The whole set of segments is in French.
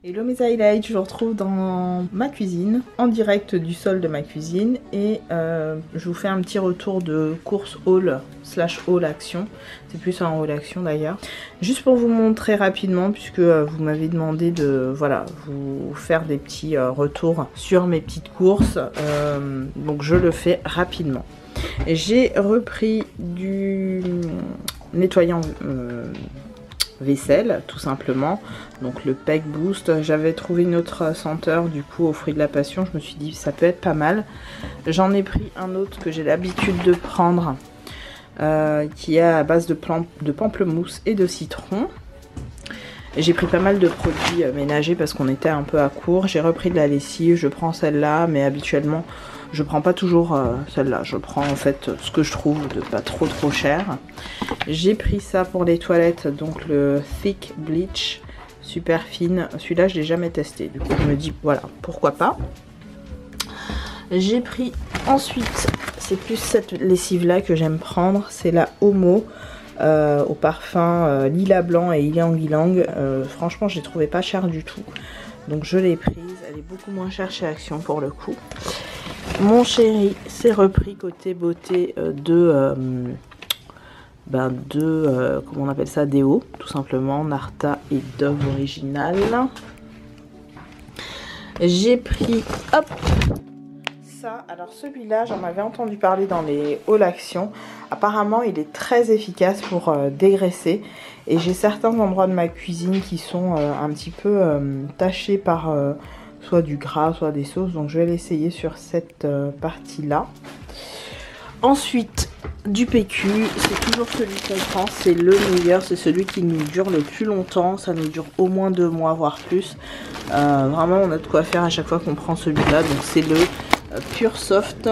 Hello mes highlights, je vous retrouve dans ma cuisine, en direct du sol de ma cuisine et je vous fais un petit retour de course haul / haul action, c'est plus un haul action d'ailleurs, juste pour vous montrer rapidement puisque vous m'avez demandé de voilà, vous faire des petits retours sur mes petites courses, donc je le fais rapidement. J'ai repris du nettoyant vaisselle tout simplement, donc le Peg Boost. J'avais trouvé une autre senteur du coup au fruit de la passion, je me suis dit ça peut être pas mal. J'en ai pris un autre que j'ai l'habitude de prendre qui est à base de pamplemousse et de citron. J'ai pris pas mal de produits ménagers parce qu'on était un peu à court. J'ai repris de la lessive, je prends celle-là, mais habituellement je prends pas toujours celle-là. Je prends en fait ce que je trouve de pas trop cher. J'ai pris ça pour les toilettes, donc le Thick Bleach, super fine. Celui-là je l'ai jamais testé, du coup je me dis voilà, pourquoi pas. J'ai pris ensuite, c'est plus cette lessive-là que j'aime prendre, c'est la Omo. Au parfum lilas blanc et ylang ylang. Franchement je l'ai trouvé pas cher du tout, donc je l'ai prise. Elle est beaucoup moins chère chez Action pour le coup. Mon chéri s'est repris côté beauté comment on appelle ça, déo tout simplement, Narta et Dove original. J'ai pris hop ça. Alors celui-là j'en avais entendu parler dans les hauls action, apparemment il est très efficace pour dégraisser et j'ai certains endroits de ma cuisine qui sont un petit peu tachés par soit du gras soit des sauces, donc je vais l'essayer sur cette partie là. Ensuite du PQ, c'est toujours celui qu'on prend, c'est le meilleur, c'est celui qui nous dure le plus longtemps, ça nous dure au moins 2 mois voire plus. Vraiment on a de quoi faire à chaque fois qu'on prend celui-là, donc c'est le Pure Soft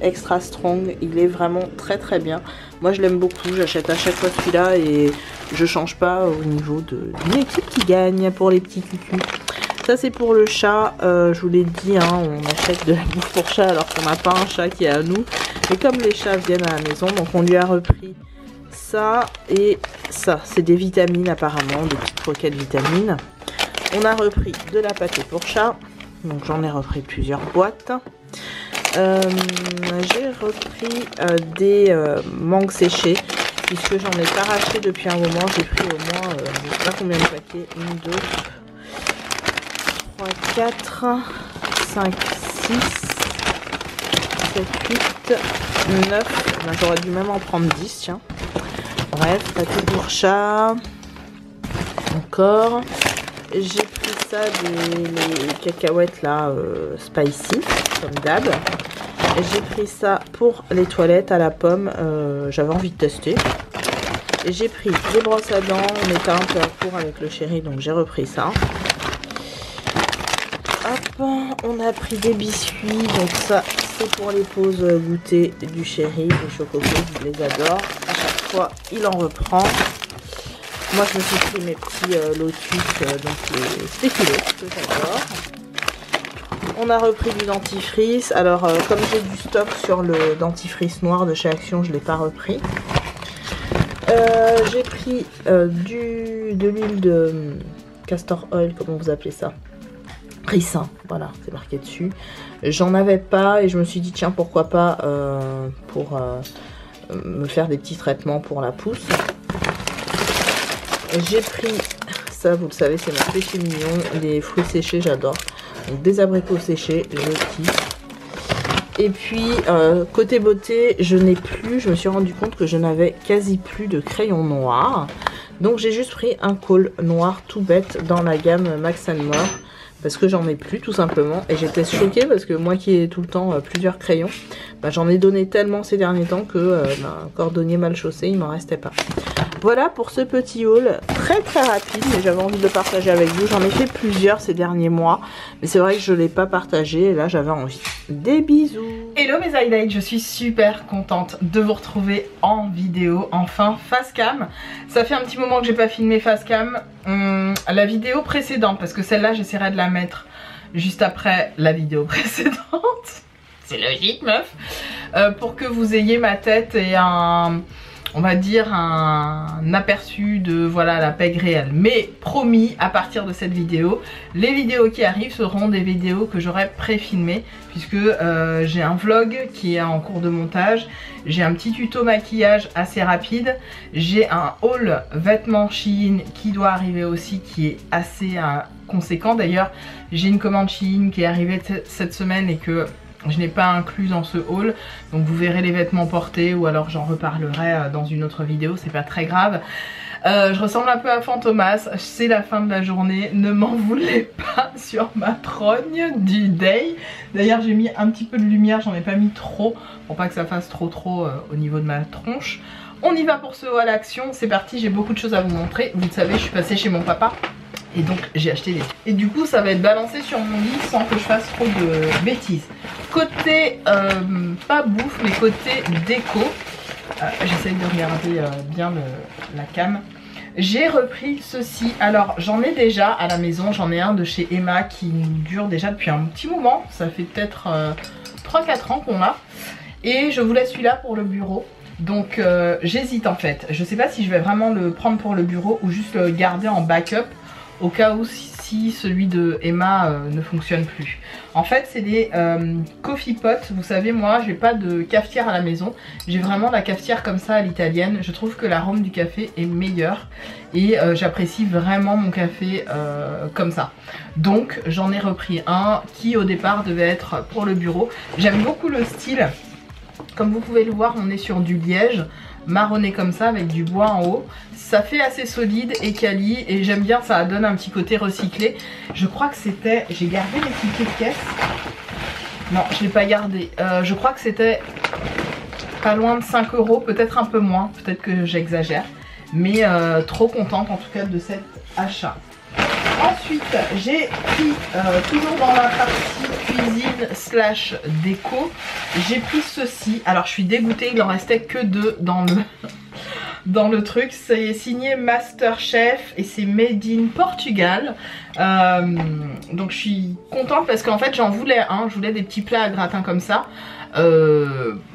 Extra Strong. Il est vraiment très bien, moi je l'aime beaucoup, j'achète à chaque fois celui-là et je change pas au niveau d'une équipe qui gagne pour les petits cucus. Ça c'est pour le chat, je vous l'ai dit, hein, on achète de la bouffe pour chat alors qu'on n'a pas un chat qui est à nous. Et comme les chats viennent à la maison, donc on lui a repris ça et ça. C'est des vitamines apparemment, des petites croquettes vitamines. On a repris de la pâtée pour chat, donc j'en ai repris plusieurs boîtes. J'ai repris des mangues séchées, puisque j'en ai pas racheté depuis un moment. J'ai pris au moins, je sais pas combien de paquets, 1, 2... 3, 4, 5, 6, 7, 8, 9. Ben, j'aurais dû même en prendre 10, tiens. Bref, pâté pour chat. Encore. J'ai pris ça, les cacahuètes là, spicy, comme d'hab. J'ai pris ça pour les toilettes à la pomme. J'avais envie de tester. Et j'ai pris des brosses à dents. On était un peu à court avec le chéri, donc j'ai repris ça. Hop, on a pris des biscuits, donc ça c'est pour les pauses goûter du chéri, les chocobos, je les adore. À chaque fois il en reprend. Moi je me suis pris mes petits lotus, donc les spéculoos que j'adore. On a repris du dentifrice. Alors comme j'ai du stock sur le dentifrice noir de chez Action, je ne l'ai pas repris. J'ai pris de l'huile de castor oil, comment vous appelez ça, ricin, voilà, c'est marqué dessus. J'en avais pas et je me suis dit tiens pourquoi pas pour me faire des petits traitements pour la pousse. J'ai pris ça, vous le savez, c'est mon péché mignon, les fruits séchés, j'adore. Donc des abricots séchés, je kiffe. Et puis côté beauté, je n'ai plus, je me suis rendu compte que je n'avais quasi plus de crayon noir. Donc j'ai juste pris un col noir tout bête dans la gamme Max & More. Parce que j'en ai plus tout simplement, et j'étais choquée parce que moi qui ai tout le temps plusieurs crayons, bah, j'en ai donné tellement ces derniers temps que un cordonnier mal chaussé, il m'en restait pas. Voilà pour ce petit haul très rapide, mais j'avais envie de le partager avec vous. J'en ai fait plusieurs ces derniers mois, mais c'est vrai que je ne l'ai pas partagé et là j'avais envie. Des bisous. Hello mes highlights, je suis super contente de vous retrouver en vidéo, enfin face cam. Ça fait un petit moment que j'ai pas filmé face cam. La vidéo précédente, parce que celle-là j'essaierai de la mettre juste après la vidéo précédente. C'est logique meuf. Pour que vous ayez ma tête et on va dire un aperçu de voilà la PEG réelle. Mais promis, à partir de cette vidéo, les vidéos qui arrivent seront des vidéos que j'aurai pré-filmées, puisque j'ai un vlog qui est en cours de montage, j'ai un petit tuto maquillage assez rapide, j'ai un haul vêtements Shein qui doit arriver aussi, qui est assez conséquent. D'ailleurs, j'ai une commande Shein qui est arrivée cette semaine et que je n'ai pas inclus dans ce haul, donc vous verrez les vêtements portés ou alors j'en reparlerai dans une autre vidéo, c'est pas très grave. Je ressemble un peu à Fantomas, c'est la fin de la journée, ne m'en voulez pas sur ma trogne du day. D'ailleurs j'ai mis un petit peu de lumière, j'en ai pas mis trop pour pas que ça fasse trop au niveau de ma tronche. On y va pour ce haul action, c'est parti, j'ai beaucoup de choses à vous montrer. Vous le savez, je suis passée chez mon papa. Et donc j'ai acheté des... Et du coup ça va être balancé sur mon lit sans que je fasse trop de bêtises. Côté, pas bouffe, mais côté déco, j'essaye de regarder bien la cam. J'ai repris ceci. Alors j'en ai déjà à la maison, j'en ai un de chez Emma qui dure déjà depuis un petit moment. Ça fait peut-être 3-4 ans qu'on l'a. Et je voulais celui-là pour le bureau. Donc j'hésite en fait. Je sais pas si je vais vraiment le prendre pour le bureau ou juste le garder en backup, au cas où si celui de Emma ne fonctionne plus. En fait c'est des coffee pots. Vous savez, moi j'ai pas de cafetière à la maison, j'ai vraiment la cafetière comme ça à l'italienne. Je trouve que l'arôme du café est meilleur et j'apprécie vraiment mon café comme ça. Donc j'en ai repris un qui au départ devait être pour le bureau. J'aime beaucoup le style. Comme vous pouvez le voir, on est sur du liège marronné comme ça avec du bois en haut. Ça fait assez solide et quali et j'aime bien, ça donne un petit côté recyclé. Je crois que c'était... J'ai gardé les tickets de caisse. Non, je l'ai pas gardé. Je crois que c'était pas loin de 5 €, peut-être un peu moins, peut-être que j'exagère. Mais trop contente en tout cas de cet achat. Ensuite, j'ai pris, toujours dans la partie cuisine slash déco, j'ai pris ceci. Alors je suis dégoûtée, il en restait que 2 dans le truc. C'est signé Masterchef et c'est made in Portugal. Donc je suis contente parce qu'en fait j'en voulais un, je voulais des petits plats à gratin comme ça.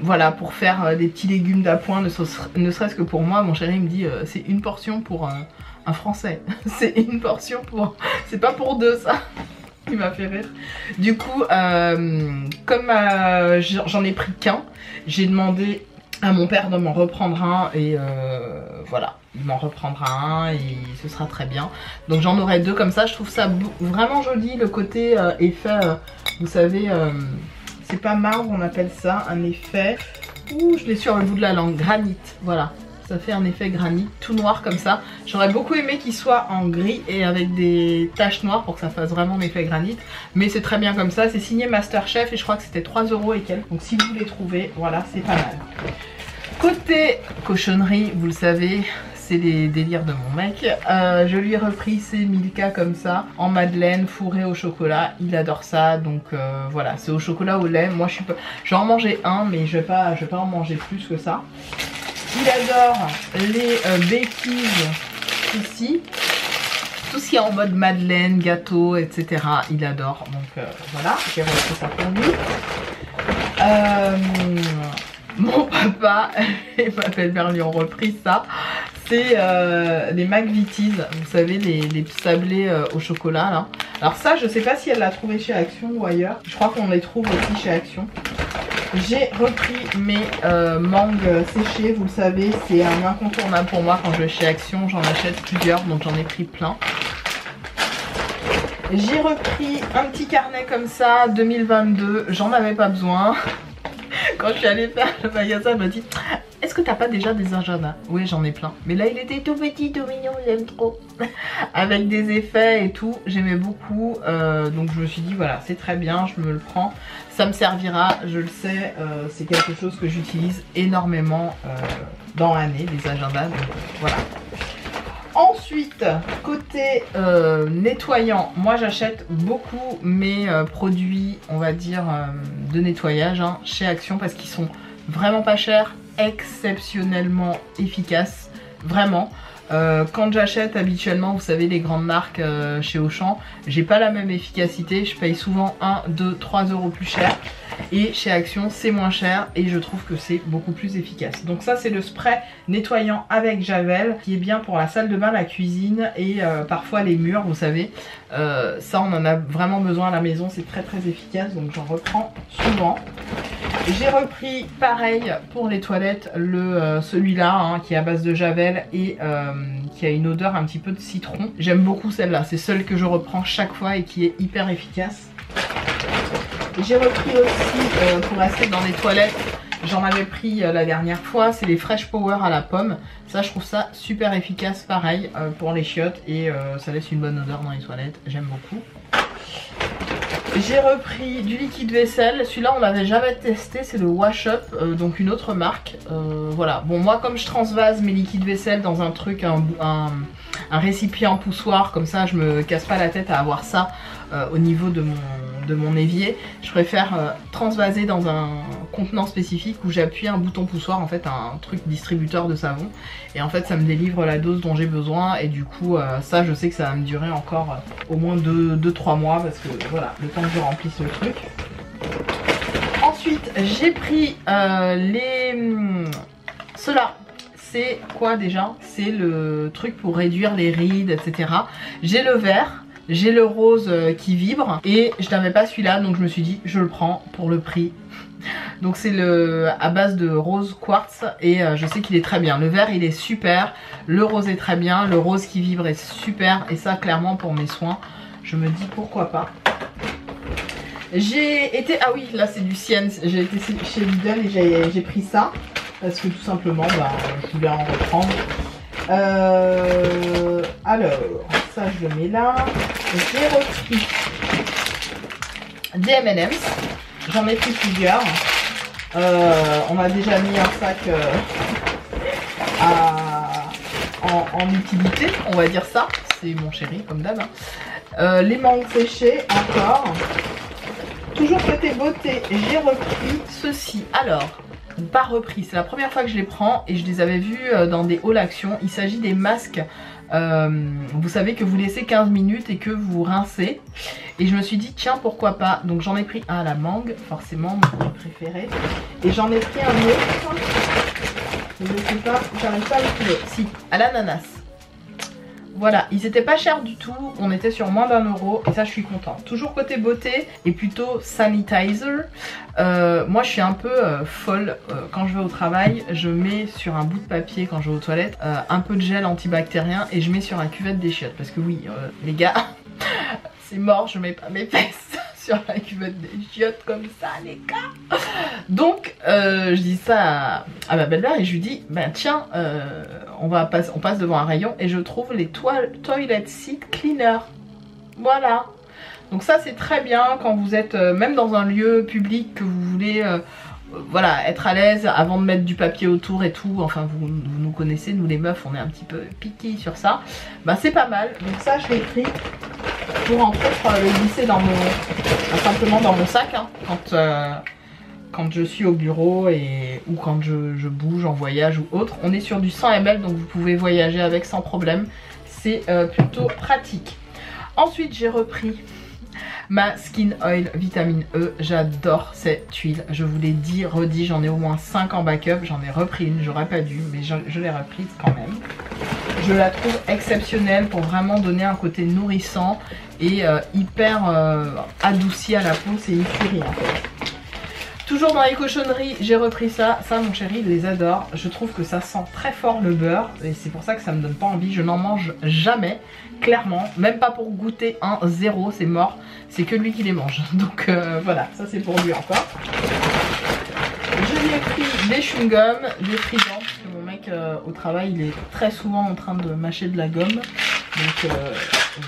Voilà, pour faire des petits légumes d'appoint, ne serait-ce que pour moi. Mon chéri me dit c'est une portion pour un français, c'est une portion pour... c'est pas pour 2 ça. Il m'a fait rire. Du coup comme j'en ai pris qu'un, j'ai demandé à mon père de m'en reprendre un et voilà, il m'en reprendra un et ce sera très bien. Donc j'en aurai 2 comme ça, je trouve ça vraiment joli, le côté effet, vous savez, c'est pas marbre, on appelle ça un effet, ouh je l'ai sur le bout de la langue, granit, voilà. Ça fait un effet granit tout noir comme ça. J'aurais beaucoup aimé qu'il soit en gris et avec des taches noires pour que ça fasse vraiment l'effet granit. Mais c'est très bien comme ça. C'est signé Masterchef et je crois que c'était 3 € et quelques. Donc si vous les trouvez, voilà, c'est pas mal. Côté cochonnerie, vous le savez, c'est les délires de mon mec. Je lui ai repris ces Milka comme ça, en madeleine, fourré au chocolat. Il adore ça, donc voilà, c'est au chocolat au lait. Moi je suis pas... je vais en manger un, mais je vais pas en manger plus que ça. Il adore les béquilles ici, tout ce qui est en mode madeleine, gâteau, etc. Il adore, donc voilà, j'ai repris ça pour lui. Mon papa et ma belle-mère lui ont repris ça. C'est les McVitie's, vous savez, les sablés au chocolat là. Alors ça, je sais pas si elle l'a trouvé chez Action ou ailleurs. Je crois qu'on les trouve aussi chez Action. J'ai repris mes mangues séchées, vous le savez, c'est un incontournable pour moi quand je vais chez Action, j'en achète plusieurs, donc j'en ai pris plein. J'ai repris un petit carnet comme ça, 2022, j'en avais pas besoin. Quand je suis allée faire le magasin, elle m'a dit « Est-ce que t'as pas déjà des agendas ?» Oui, j'en ai plein. Mais là, il était tout petit, tout mignon, j'aime trop. Avec des effets et tout, j'aimais beaucoup. Donc je me suis dit, voilà, c'est très bien, je me le prends. Ça me servira, je le sais, c'est quelque chose que j'utilise énormément dans l'année, les agendas. Donc voilà. Ensuite, côté nettoyant, moi j'achète beaucoup mes produits, on va dire, de nettoyage chez Action parce qu'ils sont vraiment pas chers, exceptionnellement efficaces, vraiment. Quand j'achète habituellement, vous savez, les grandes marques chez Auchan, j'ai pas la même efficacité. Je paye souvent 1, 2, 3 euros plus cher. Et chez Action, c'est moins cher et je trouve que c'est beaucoup plus efficace. Donc ça, c'est le spray nettoyant avec Javel qui est bien pour la salle de bain, la cuisine et parfois les murs, vous savez. Ça, on en a vraiment besoin à la maison, c'est très très efficace, donc j'en reprends souvent. J'ai repris pareil pour les toilettes, celui-là hein, qui est à base de Javel et qui a une odeur un petit peu de citron. J'aime beaucoup celle-là, c'est celle que je reprends chaque fois et qui est hyper efficace. J'ai repris aussi, pour rester dans les toilettes, j'en avais pris la dernière fois, c'est les Fresh Power à la pomme. Ça, je trouve ça super efficace, pareil, pour les chiottes et ça laisse une bonne odeur dans les toilettes, j'aime beaucoup. J'ai repris du liquide vaisselle, celui-là on l'avait jamais testé, c'est le Wash Up, donc une autre marque. Voilà, bon moi comme je transvase mes liquides vaisselle dans un truc, un récipient poussoir, comme ça je me casse pas la tête à avoir ça au niveau de mon évier, je préfère transvaser dans un contenant spécifique où j'appuie un bouton poussoir, en fait un truc distributeur de savon, et en fait ça me délivre la dose dont j'ai besoin et du coup ça je sais que ça va me durer encore au moins 2-3 mois parce que voilà, le temps que je remplisse le truc. Ensuite j'ai pris ceux-là. C'est quoi déjà? C'est le truc pour réduire les rides, etc. J'ai le vert, j'ai le rose qui vibre et je n'avais pas celui-là donc je me suis dit je le prends pour le prix. Donc c'est à base de rose quartz et je sais qu'il est très bien. Le vert il est super, le rose est très bien, le rose qui vibre est super et ça clairement pour mes soins je me dis pourquoi pas. J'ai été, ah oui là c'est du Sienne, j'ai été chez Lidl et j'ai pris ça. Parce que tout simplement, bah, je voulais en reprendre. Alors, ça je le mets là. J'ai repris des M&M's. J'en ai pris plusieurs. On a déjà mis un sac en utilité, on va dire ça. C'est mon chéri, comme d'hab. Hein. Les mangues séchées, encore. Toujours côté beauté, j'ai repris ceci. Alors... pas repris, c'est la première fois que je les prends et je les avais vus dans des hauls Action. Il s'agit des masques, vous savez que vous laissez 15 minutes et que vous rincez. Et je me suis dit tiens pourquoi pas, donc j'en ai pris un à la mangue, forcément mon préféré. Et j'en ai pris un autre, je sais pas, j'arrive pas à le trouver, si, à l'ananas. Voilà, ils étaient pas chers du tout, on était sur moins d'1 euro et ça je suis contente. Toujours côté beauté et plutôt sanitizer. Moi je suis un peu folle quand je vais au travail, je mets sur un bout de papier quand je vais aux toilettes un peu de gel antibactérien et je mets sur la cuvette des chiottes. Parce que oui, les gars, c'est mort, je mets pas mes fesses sur la cuvette des chiottes comme ça les gars. Donc je dis ça à ma belle-mère et je lui dis bah tiens on passe devant un rayon et je trouve les toilet seat cleaner. Voilà, donc ça c'est très bien quand vous êtes même dans un lieu public que vous voulez voilà, être à l'aise avant de mettre du papier autour et tout. Enfin vous nous connaissez, nous les meufs on est un petit peu piqués sur ça. Bah c'est pas mal, donc ça je l'ai pris pour en fait le glisser dans simplement dans mon sac hein, quand je suis au bureau ou quand je bouge en voyage ou autre. On est sur du 100 ml donc vous pouvez voyager avec sans problème, c'est plutôt pratique. Ensuite j'ai repris ma Skin Oil Vitamine E, j'adore cette huile, je vous l'ai dit, redit, j'en ai au moins 5 en backup, j'en ai repris une, j'aurais pas dû mais je l'ai reprise quand même. Je la trouve exceptionnelle pour vraiment donner un côté nourrissant et hyper adouci à la peau, c'est une tuerie en fait. Toujours dans les cochonneries, j'ai repris ça. Ça, mon chéri, il les adore. Je trouve que ça sent très fort le beurre. Et c'est pour ça que ça me donne pas envie. Je n'en mange jamais, clairement. Même pas pour goûter un zéro, c'est mort. C'est que lui qui les mange. Donc voilà, ça c'est pour lui encore. Je lui ai pris des chewing-gums, des tridents. Parce que mon mec au travail, il est très souvent en train de mâcher de la gomme. Donc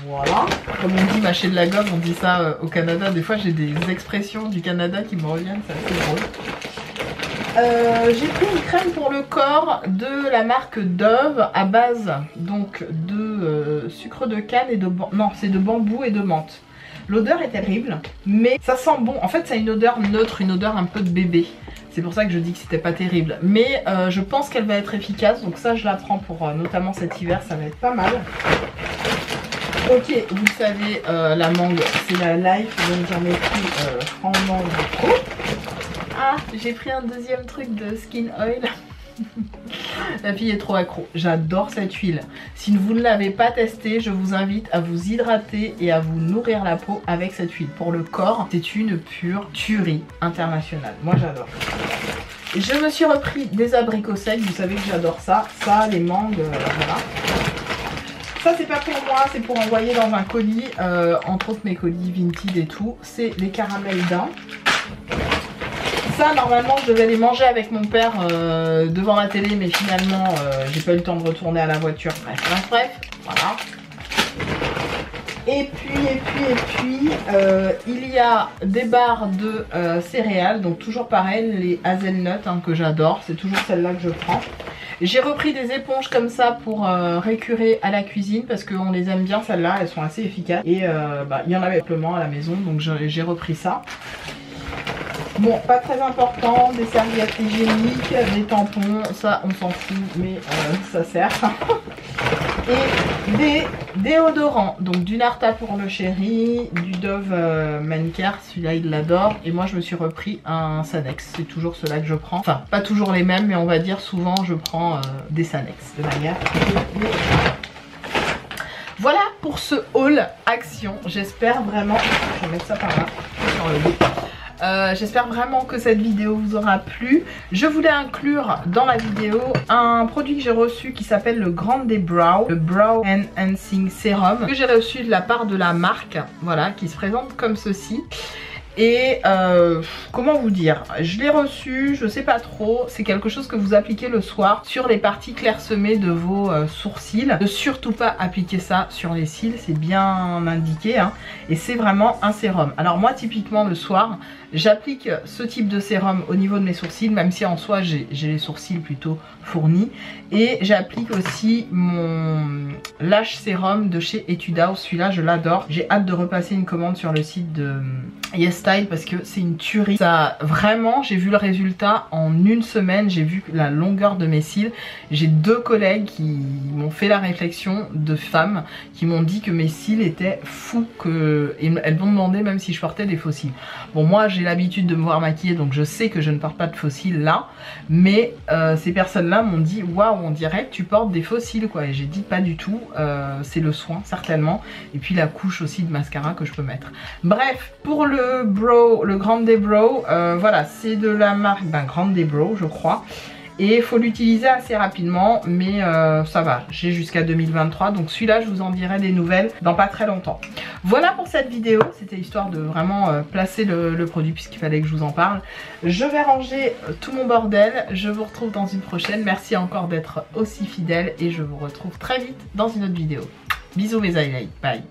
voilà, comme on dit mâcher de la gomme, on dit ça au Canada. Des fois j'ai des expressions du Canada qui me reviennent, c'est assez drôle. J'ai pris une crème pour le corps de la marque Dove à base donc de sucre de canne et de non c'est de bambou et de menthe. L'odeur est terrible mais ça sent bon, en fait ça a une odeur neutre, une odeur un peu de bébé. C'est pour ça que je dis que c'était pas terrible. Mais je pense qu'elle va être efficace. Donc ça, je la prends pour notamment cet hiver. Ça va être pas mal. Ok, vous le savez, la mangue, c'est la Life. Donc j'en ai pris en mangue trop. Ah, j'ai pris un deuxième truc de Skin Oil. La fille est trop accro. J'adore cette huile. Si vous ne l'avez pas testée, je vous invite à vous hydrater et à vous nourrir la peau avec cette huile. Pour le corps, c'est une pure tuerie internationale. Moi, j'adore. Je me suis repris des abricots secs. Vous savez que j'adore ça. Ça, les mangues, voilà. Ça, c'est pas pour moi, c'est pour envoyer dans un colis. Entre autres, mes colis Vinted et tout. C'est les caramels d'un. Ça, normalement, je devais les manger avec mon père devant la télé, mais finalement, j'ai pas eu le temps de retourner à la voiture. Bref, voilà. Et puis, il y a des barres de céréales, donc toujours pareil, les hazelnuts que j'adore, c'est toujours celle-là que je prends. J'ai repris des éponges comme ça pour récurer à la cuisine parce qu'on les aime bien celles-là, elles sont assez efficaces. Et il y en avait simplement à la maison, donc j'ai repris ça. Bon, pas très important, des serviettes hygiéniques, des tampons, ça on s'en fout, mais ça sert. Et des déodorants, donc du Narta pour le chéri, du Dove Mancare, celui-là il l'adore. Et moi je me suis repris un Sanex, c'est toujours ceux-là que je prends. Enfin, pas toujours les mêmes, mais on va dire souvent je prends des Sanex de manière. Voilà pour ce haul action, j'espère vraiment, je vais mettre ça par là, sur le dos. J'espère vraiment que cette vidéo vous aura plu. Je voulais inclure dans la vidéo un produit que j'ai reçu qui s'appelle le Grande Brow, le Brow Enhancing Serum, que j'ai reçu de la part de la marque, voilà, qui se présente comme ceci. Et comment vous dire, je l'ai reçu, je sais pas trop, c'est quelque chose que vous appliquez le soir sur les parties clairsemées de vos sourcils. Ne surtout pas appliquer ça sur les cils, c'est bien indiqué, hein, et c'est vraiment un sérum. Alors moi typiquement le soir, j'applique ce type de sérum au niveau de mes sourcils, même si en soi j'ai les sourcils plutôt fournis. Et j'applique aussi mon Lash Sérum de chez Etude House, celui-là je l'adore. J'ai hâte de repasser une commande sur le site de YesStyle parce que c'est une tuerie. Ça, vraiment, j'ai vu le résultat en une semaine, j'ai vu la longueur de mes cils. J'ai 2 collègues qui m'ont fait la réflexion, de femmes, qui m'ont dit que mes cils étaient fous, et elles m'ont demandé même si je portais des faux cils. Bon, moi j'ai l'habitude de me voir maquillée, donc je sais que je ne porte pas de faux cils là, mais ces personnes-là m'ont dit waouh, on dirait que tu portes des faux cils quoi. Et j'ai dit pas du tout, c'est le soin certainement, et puis la couche aussi de mascara que je peux mettre. Bref, pour le Brow, le Grande Brow, voilà, c'est de la marque Grande Brow je crois. Et il faut l'utiliser assez rapidement, mais ça va, j'ai jusqu'à 2023, donc celui-là je vous en dirai des nouvelles dans pas très longtemps. Voilà pour cette vidéo, c'était histoire de vraiment placer le produit puisqu'il fallait que je vous en parle. Je vais ranger tout mon bordel, je vous retrouve dans une prochaine, merci encore d'être aussi fidèle et je vous retrouve très vite dans une autre vidéo. Bisous mes highlights, bye.